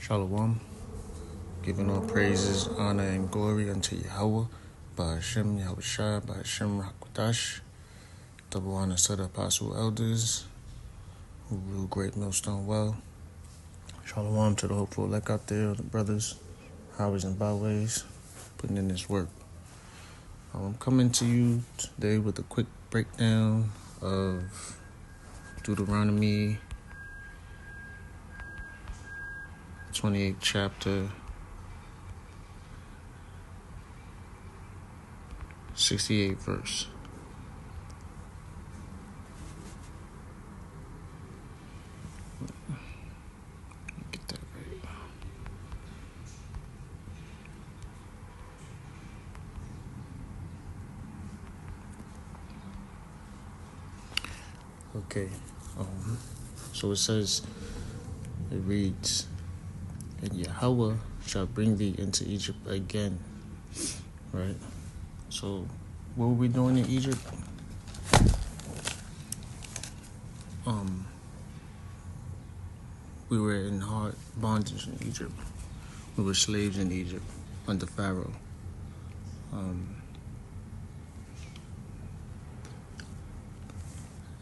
Shalom, giving all praises, honor, and glory unto Yahweh, by Hashem Yahushua, by Hashem Hakwadash, double honor to the apostle elders who rule Great Millstone well. Shalom to the hopeful elect out there, the brothers, highways and byways, putting in this work. I'm coming to you today with a quick breakdown of Deuteronomy 28th chapter, 68th verse. Get that right. Okay. So it reads, "And Yahweh shall bring thee into Egypt again." Right? So, what were we doing in Egypt? We were in hard bondage in Egypt. We were slaves in Egypt under Pharaoh.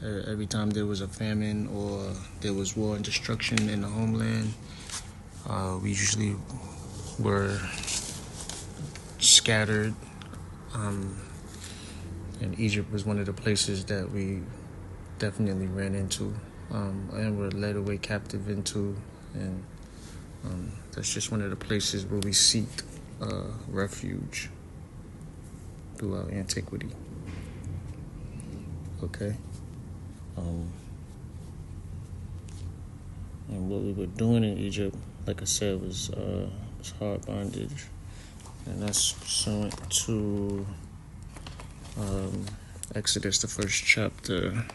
Every time there was a famine or there was war and destruction in the homeland, we usually were scattered. And Egypt was one of the places that we definitely ran into and were led away captive into. And that's just one of the places where we seeked refuge throughout antiquity. Okay? And what we were doing in Egypt, like I said, was hard bondage. And that's pursuant to Exodus, the first chapter. Let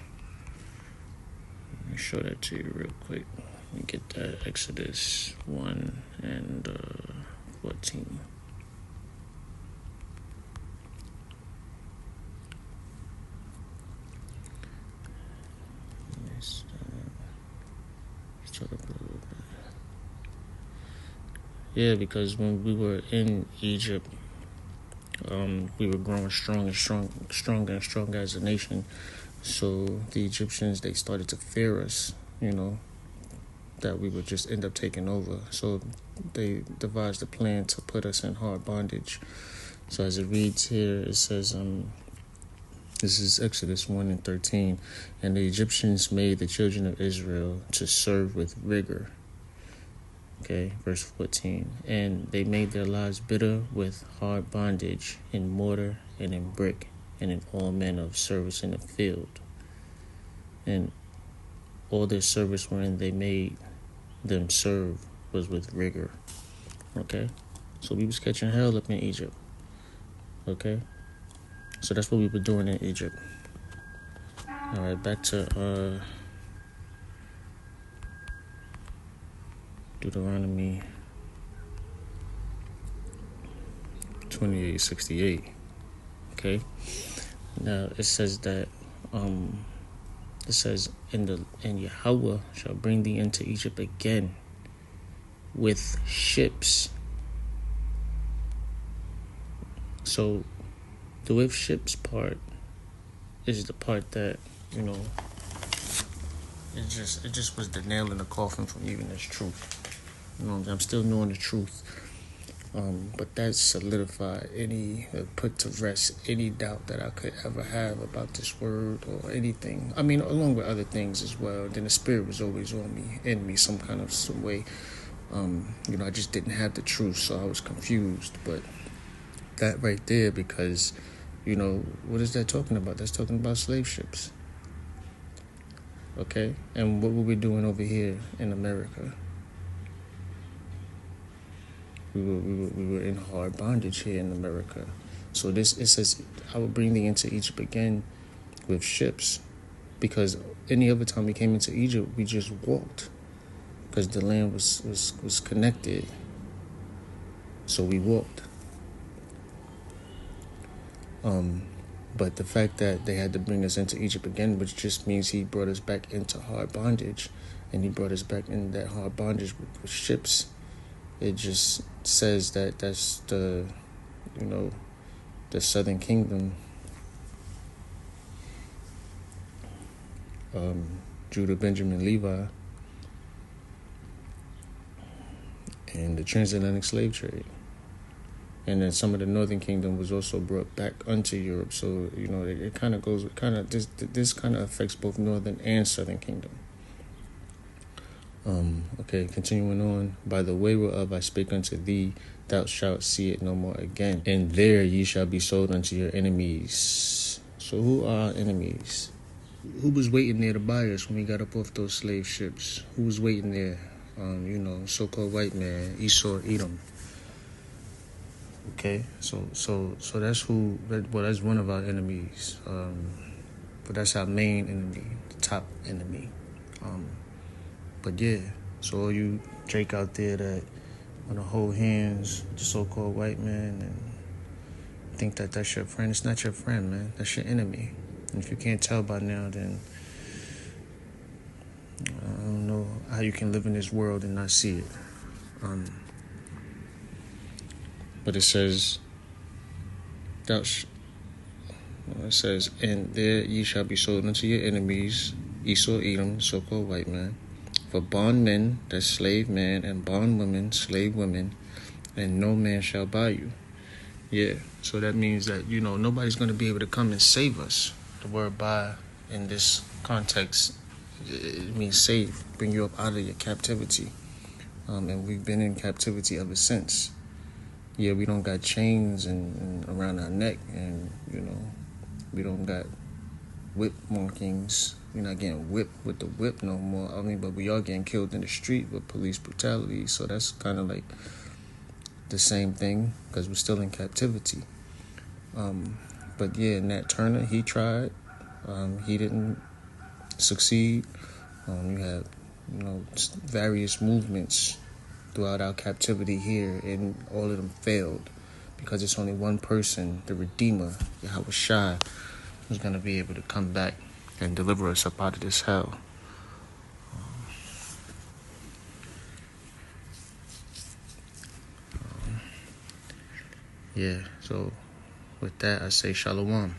me show that to you real quick. Let me get that. Exodus 1 and 14. Let's talk up a little bit. Yeah, because when we were in Egypt, we were growing stronger and stronger as a nation. So the Egyptians, they started to fear us, that we would just end up taking over. So they devised a plan to put us in hard bondage. So as it reads here, it says, this is Exodus 1 and 13, "And the Egyptians made the children of Israel to serve with rigor." Okay, verse 14. "And they made their lives bitter with hard bondage in mortar and in brick and in all manner of service in the field. And all their service wherein they made them serve was with rigor." Okay, so we was catching hell up in Egypt. Okay, so that's what we were doing in Egypt. All right, back to Deuteronomy 28:68. Okay, now it says that it says, and Yahweh shall bring thee into Egypt again with ships. So the with ships part is the part that it just was the nail in the coffin for even this truth. I'm still knowing the truth. But that solidified put to rest any doubt that I could ever have about this word or anything. I mean, along with other things as well. Then the spirit was always on me, in me, some way. I just didn't have the truth, so I was confused. But that right there, because, what is that talking about? That's talking about slave ships. Okay? And what were we doing over here in America? We were in hard bondage here in America. So it says, "I will bring thee into Egypt again with ships," because any other time we came into Egypt, we just walked, because the land was connected. So we walked. But the fact that they had to bring us into Egypt again, which just means he brought us back into hard bondage, and he brought us back in that hard bondage with ships, It just says that that's the southern kingdom, Judah, Benjamin, Levi, and the transatlantic slave trade. And then some of the northern kingdom was also brought back unto Europe. So, it kind of goes, this kind of affects both northern and southern kingdom. Okay, continuing on. By the way whereof I spake unto thee, thou shalt see it no more again. And there ye shall be sold unto your enemies. So who are our enemies? Who was waiting there to buy us when we got up off those slave ships? Who was waiting there? So-called white man, Esau, Edom. Okay, so that's that's one of our enemies. But that's our main enemy, the top enemy. But yeah, so all you Drake out there that want to hold hands with the so-called white man and think that that's your friend, it's not your friend, man. That's your enemy. And if you can't tell by now, then I don't know how you can live in this world and not see it. But it says, it says, and there ye shall be sold unto your enemies, Esau, Edom, so-called white man, for bondmen, that's slave man, and bondwomen, slave women, and no man shall buy you. Yeah, so that means that, nobody's going to be able to come and save us. The word buy in this context, it means save, bring you up out of your captivity. And we've been in captivity ever since. Yeah, we don't got chains and around our neck, and, we don't got whip markings. We're not getting whipped with the whip no more. But we are getting killed in the street with police brutality. So that's kind of like the same thing because we're still in captivity. But yeah, Nat Turner, he tried. He didn't succeed. You have, various movements throughout our captivity here, and all of them failed because it's only one person, the Redeemer, Yahweh Shai, who's going to be able to come back and deliver us up out of this hell. Yeah, so with that, I say shalom.